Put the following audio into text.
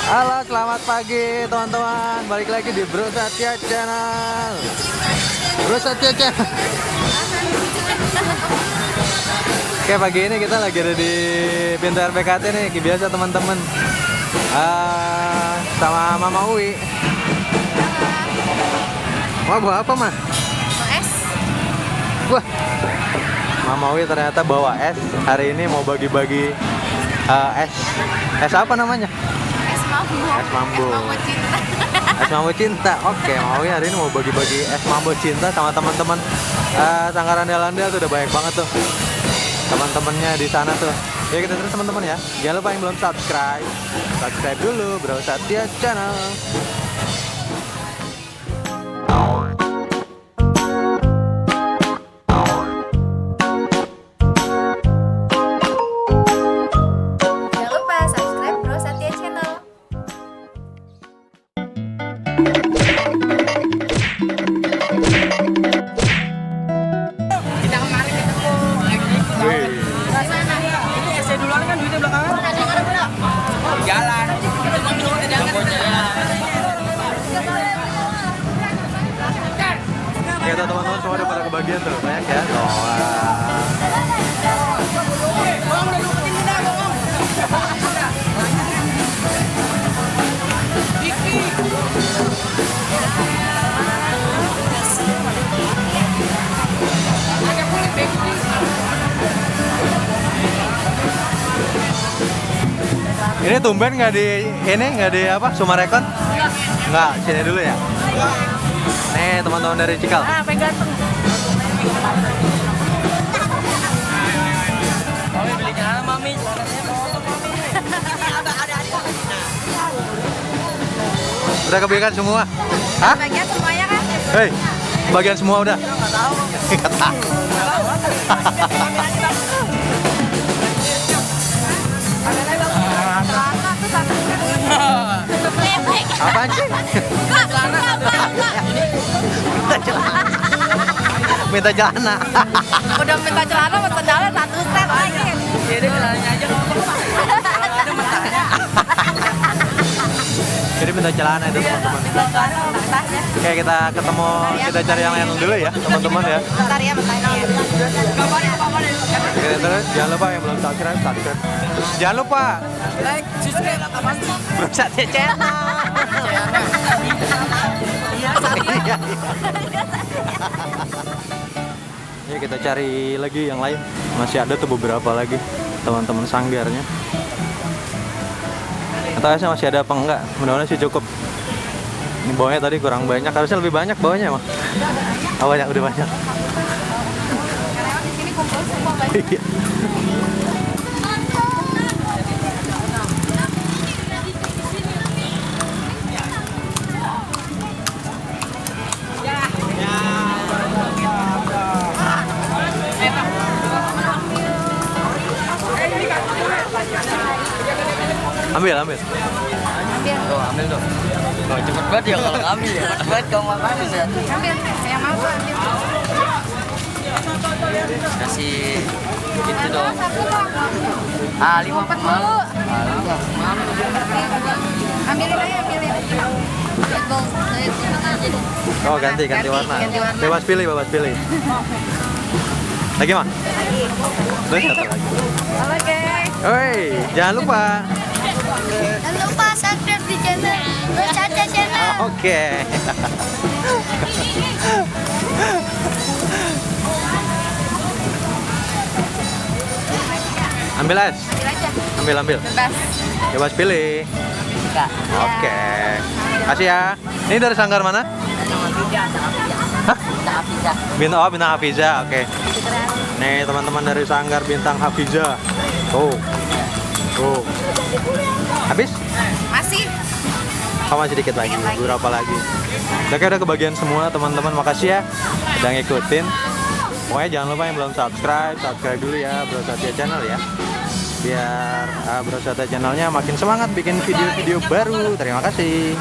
Halo, selamat pagi teman-teman. Balik lagi di Bro Satya Channel. Bro Satya Channel. Oke, pagi ini kita lagi ada di pintu RBKT nih, kayak biasa teman-teman. Sama Mama Uwi. Wah, bawa apa, Mah? Es. Wah, Mama Uwi ternyata bawa es. Hari ini mau bagi-bagi es. Es apa namanya? Es mambo. Es mambo. Es mambo cinta. Es mambo cinta. Oke, Mama Uwi hari ini mau bagi-bagi es mambo cinta sama teman-teman Sanggar Andel-Andel tuh, udah banyak banget tuh teman-temannya di sana tuh. Ya kita terus teman-teman ya. Jangan lupa yang belum subscribe dulu Bro Satya Channel. Jangan lupa subscribe Bro Satya Channel. Kita kemarin ketemu ke sana. Ini SC duluan kan duitnya belakangan. Jalan. Oke tuh teman-teman semua udah pada kebagian tuh, banyak ya. Ini tumben nggak di apa Sumarekon? Nggak, sini dulu ya. Nih teman-teman dari Cikal. Ah, pegang. Mami beli celana mami. Udah kebagian semua? Hah? Bagian semuanya kan? Hei, bagian semua udah? Nggak tahu. Nggak tahu. Celana tuh satu. Apaan sih? Minta celana. Udah minta celana sama sandalnya satu set lagi. Jadi celananya aja ngomong. Ada mentahnya. Jadi minta celana itu teman-teman. Tasnya. Oke, kita ketemu, kita cari yang lain dulu ya teman-teman ya. Bentar ya mentahnya. Oke, terus jangan lupa yang belum subscribe. Jangan lupa Like, subscribe, apaan sih? Bro Satya Channel. Iya, Satya. Iya. Ya kita cari lagi yang lain. Masih ada tuh beberapa lagi teman-teman sanggarnya. Entah sih masih ada apa enggak. Mudah-mudahan sih cukup. Ini bawahnya tadi kurang banyak. Harusnya lebih banyak bawahnya mah. Oh, banyak, udah banyak. Karyawan di sini kumpul semua banyak. Iya. Ambil. Ambil. Tuh, ambil tuh. Oh, cepet banget ya kalau ngambil ya. Cepet banget kamu makanin ya. Ambil. Yang mau ambil. Kasih gitu dong. Satu dong. Ah, 5 Ngumpet dulu. Ambil. Ambilin aja, ambilin. Oh, ganti warna. Ganti warna. Bebas pilih. Lagi mah? Terus satu lagi. Oke. Oi, jangan lupa. Jangan lupa subscribe di channel Bro Satya Channel. Oke. Ambil es. Ambil aja. Ambil. Bebas. Bebas pilih. Enggak. Oke. Kasih ya. Ini dari sanggar mana? Sama pizza, sama pizza. Hah? Sama pizza. Bintang Hafiza. Oke. Nih teman-teman dari sanggar Bintang Hafiza. Tuh. Habis? Masih. Oh, masih dikit lagi. Berapa lagi? Oke, udah kebagian semua teman-teman. Makasih ya udah ngikutin. Pokoknya jangan lupa yang belum subscribe dulu ya Bro Satya Channel ya. Biar Bro Satya Channelnya makin semangat bikin video-video baru. Terima kasih.